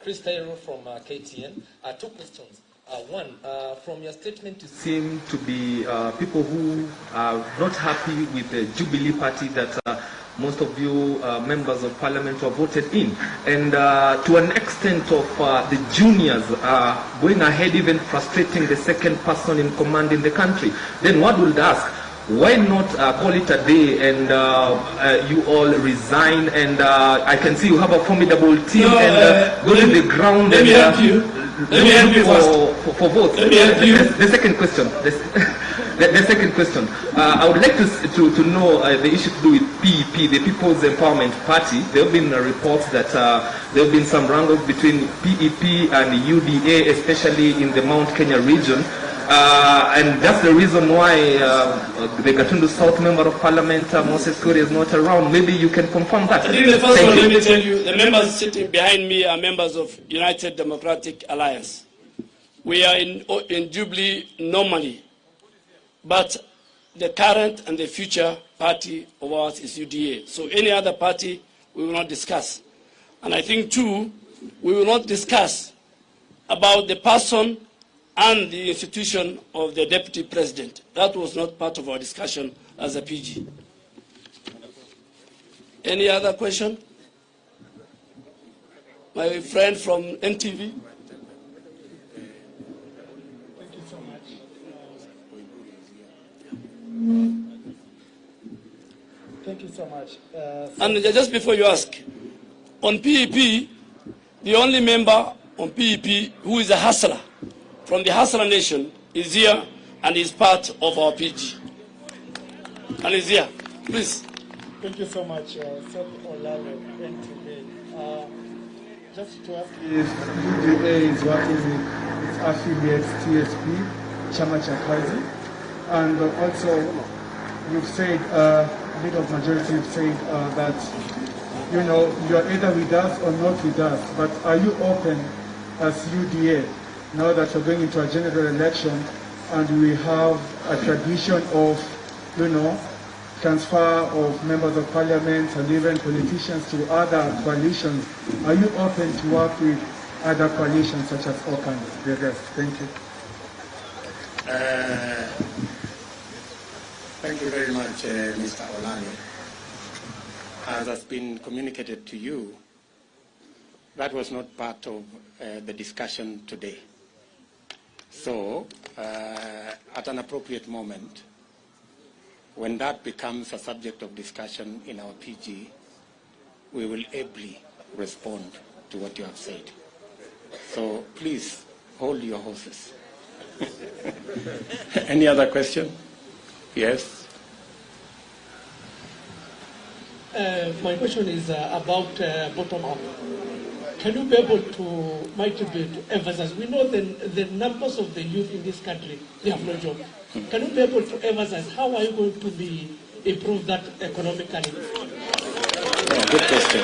Chris Taylor from KTN. Two questions. One, from your statement, you seem to be people who are not happy with the Jubilee Party that most of you members of parliament were voted in. And to an extent of the juniors going ahead, even frustrating the second person in command in the country. Then one would ask, why not call it a day and you all resign, and I can see you have a formidable team, and go to the ground and let me help you for votes. Let me help you. The second question. The second question. I would like to know the issue to do with PEP, the People's Empowerment Party. There have been reports that there have been some wrangles between PEP and UDA, especially in the Mount Kenya region. And that's the reason why the Gatundu South Member of Parliament, Moses Kuri, is not around. Maybe you can confirm that. I think the first one, let me tell you, the members sitting behind me are members of United Democratic Alliance. We are in Jubilee normally, but the current and the future party of ours is UDA. So any other party, we will not discuss. And I think, too, we will not discuss about the person and the institution of the Deputy President. That was not part of our discussion as a PG. Any other question? My friend from NTV. Thank you so much. Thank you so much. And just before you ask, on PEP, the only member on PEP who is a hustler from the HustlerNation is here and is part of our PG. And is here. Please. Thank you so much, Seth Olale, NTV. Just to ask if UDA is working with its affiliates TSP, Chama cha Kazi, and also you've said, leader of majority, you've said that you're either with us or not with us. But are you open as UDA? Now that we're going into a general election and we have a tradition of, transfer of members of parliament and even politicians to other coalitions, are you open to work with other coalitions such as OCAN, the rest? Thank you. Thank you very much, Mr. Olani. As has been communicated to you, that was not part of the discussion today. So, at an appropriate moment, when that becomes a subject of discussion in our PG, we will ably respond to what you have said. So, please, hold your horses. Any other question? Yes? My question is about bottom-up. Can you be able to emphasize? We know the numbers of the youth in this country, they have no job. Can you be able to emphasize how are you going to improve that economically? Yeah, good question.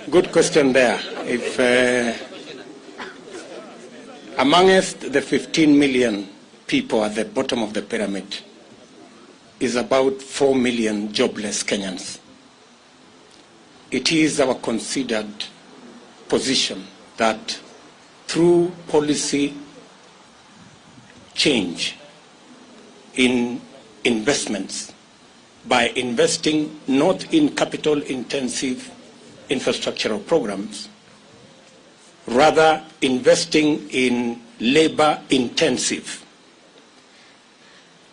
Good question there. If amongst the 15 million people at the bottom of the pyramid is about 4 million jobless Kenyans. It is our considered position that through policy change in investments, by investing not in capital-intensive infrastructural programs, rather investing in labor-intensive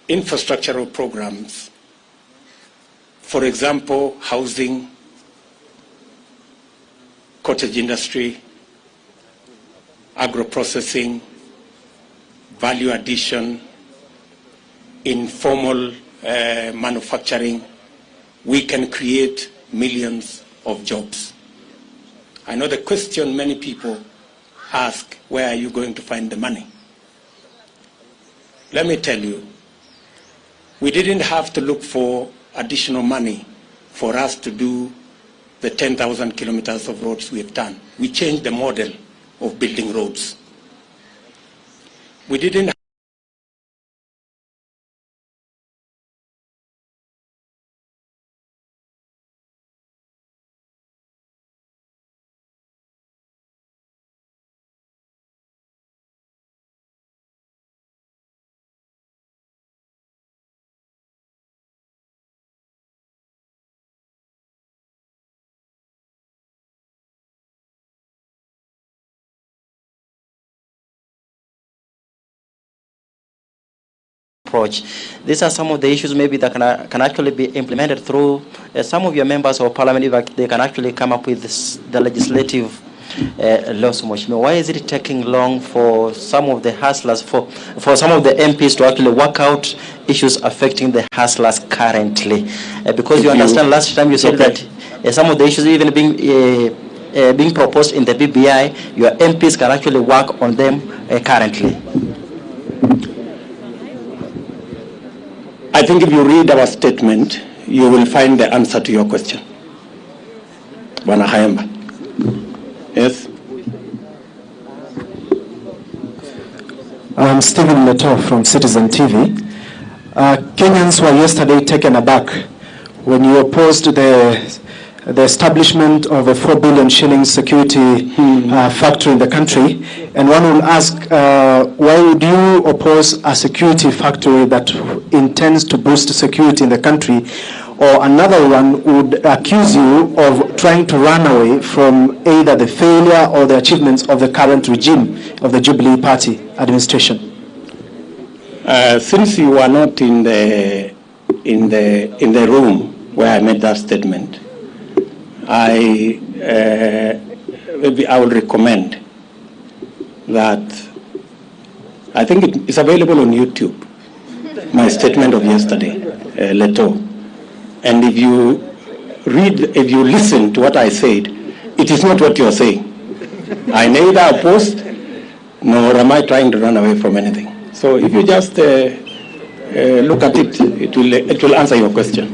infrastructural programs, for example, housing, cottage industry, agro-processing, value addition, informal manufacturing, we can create millions of jobs. I know the question many people ask, where are you going to find the money? Let me tell you, we didn't have to look for additional money for us to do the 10,000 kilometers of roads we have done. We changed the model of building roads. We didn't approach. These are some of the issues maybe that can actually be implemented through some of your members of parliament, if they can actually come up with the legislative laws. Why is it taking long for some of the hustlers, for some of the MPs to actually work out issues affecting the hustlers currently? Because you understand, last time you said that some of the issues even being proposed in the BBI, your MPs can actually work on them currently. I think if you read our statement, you will find the answer to your question. Bwana Hayemba. Yes? I'm Stephen Leto from Citizen TV. Kenyans were yesterday taken aback when you opposed the establishment of a 4 billion shilling security factory in the country. And one will ask, why would you oppose a security factory that intends to boost security in the country? Or another one would accuse you of trying to run away from either the failure or the achievements of the current regime of the Jubilee Party administration. Since you were not in the room where I made that statement, maybe I will recommend that. I think it's available on YouTube. My statement of yesterday, Leto. And if you listen to what I said, it is not what you are saying. I neither opposed nor am I trying to run away from anything. So if you just look at it, it will answer your question.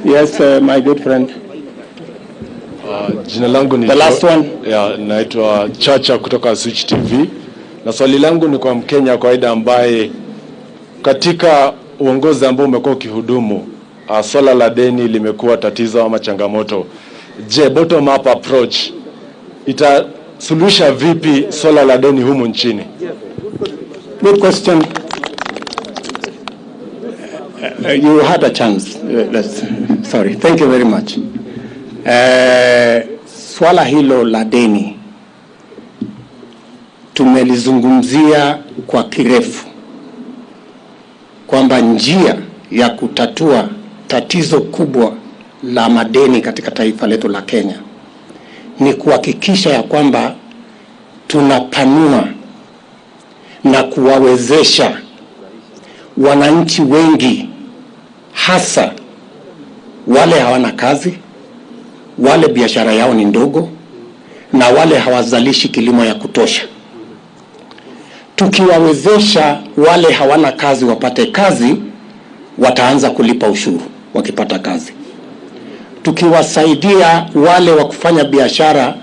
Yes, my good friend. Jina langu ni the last one. Naitwa Chacha kutoka Switch TV. Na swali langu ni kwa Mkenya kawaida ambaye katika uongozi ambao umekuwa ukihudumu, swala la deni limekuwa tatizo ama changamoto. Je, bottom up approach itasuluhisha vipi swala la deni humu nchini? Good question. You had a chance. Sorry. Thank you very much. Swala hilo la deni tumelizungumzia kwa kirefu kwamba njia ya kutatua tatizo kubwa la madeni katika taifa letu la Kenya ni kuhakikisha ya kwamba tunapanua na kuwawezesha wananchi wengi, hasa wale hawana kazi, wale biashara yao ni ndogo, na wale hawazalishi kilimo ya kutosha. Tukiwawezesha wale hawana kazi wapate kazi, wataanza kulipa ushuru wakipata kazi. Tukiwasaidia wale wa kufanya biashara,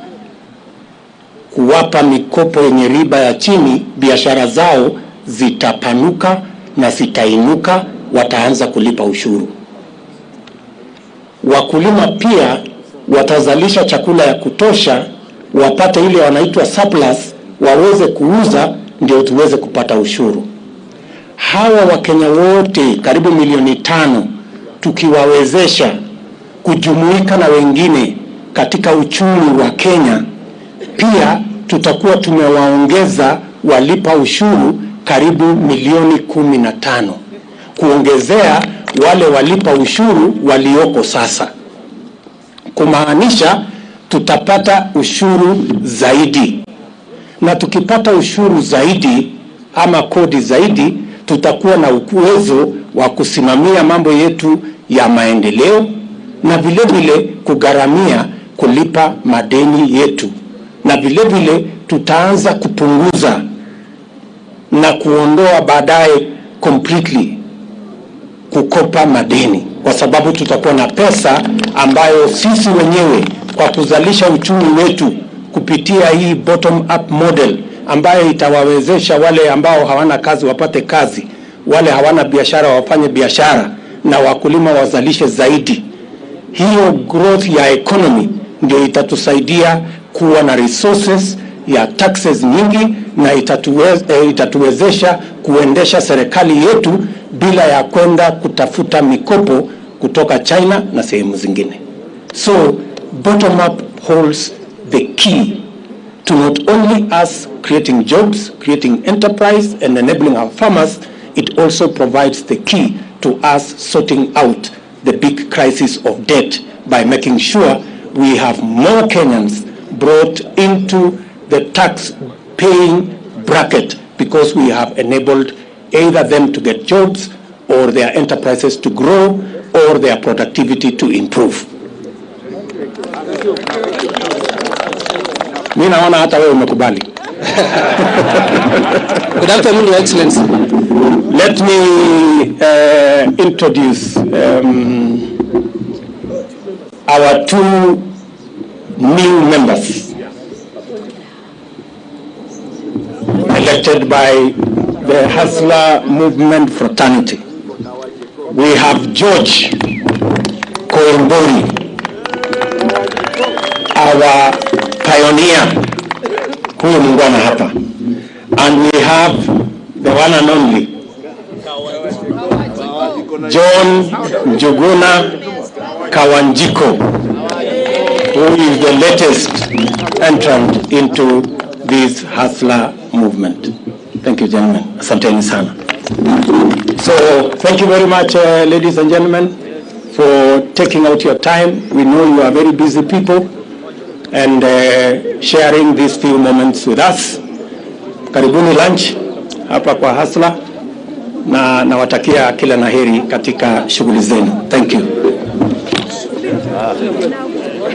kuwapa mikopo yenye riba ya chini, biashara zao zitapanuka na zitainuka, wataanza kulipa ushuru. Wakulima pia watazalisha chakula ya kutosha, wapate ile wanaitwa surplus, waweze kuuza, ndio tuweze kupata ushuru. Hawa Wakenya wote karibu milioni 5 tukiwawezesha kujumuika na wengine katika uchumi wa Kenya, pia tutakuwa tumewaongeza walipa ushuru karibu milioni 15, kuongezea wale walipa ushuru walioko sasa. Kumaanisha tutapata ushuru zaidi, na tukipata ushuru zaidi ama kodi zaidi, tutakuwa na uwezo wa kusimamia mambo yetu ya maendeleo na vile vile kugharamia kulipa madeni yetu, na vile vile tutaanza kupunguza na kuondoa baadaye completely kukopa madeni, kwa sababu tutakuwa na pesa ambayo sisi wenyewe kwa kuzalisha uchumi wetu kupitia hii bottom up model ambayo itawawezesha wale ambao hawana kazi wapate kazi, wale hawana biashara wafanye biashara, na wakulima wazalishe zaidi. Hiyo growth ya economy ndio itatusaidia kuwa na resources ya taxes nyingi, na itatuwezesha kuendesha serikali yetu bila ya kwenda kutafuta mikopo kutoka China na sehemu zingine. So bottom up holds the key to not only us creating jobs, creating enterprise and enabling our farmers, it it also provides the key to us sorting out the big crisis of debt by making sure we have more Kenyans brought into the tax-paying bracket, because we have enabled either them to get jobs or their enterprises to grow or their productivity to improve. Mimi naona hata wewe umekubali. Good afternoon, Your Excellency. Let me introduce our two new members elected by the Hustler Movement Fraternity. We have George Koimburi, our pioneer, huyu mungwana hapa, and we have the one and only John Njuguna Kawanjiko, who is the latest entrant into this Hustler movement. Thank you, gentlemen. Asanteni sana. So, thank you very much, ladies and gentlemen, for taking out your time. We know you are very busy people, and sharing these few moments with us. Karibuni lunch hapa kwa Hustler, na nawatakia kila laheri katika shughuli zenu. Thank you.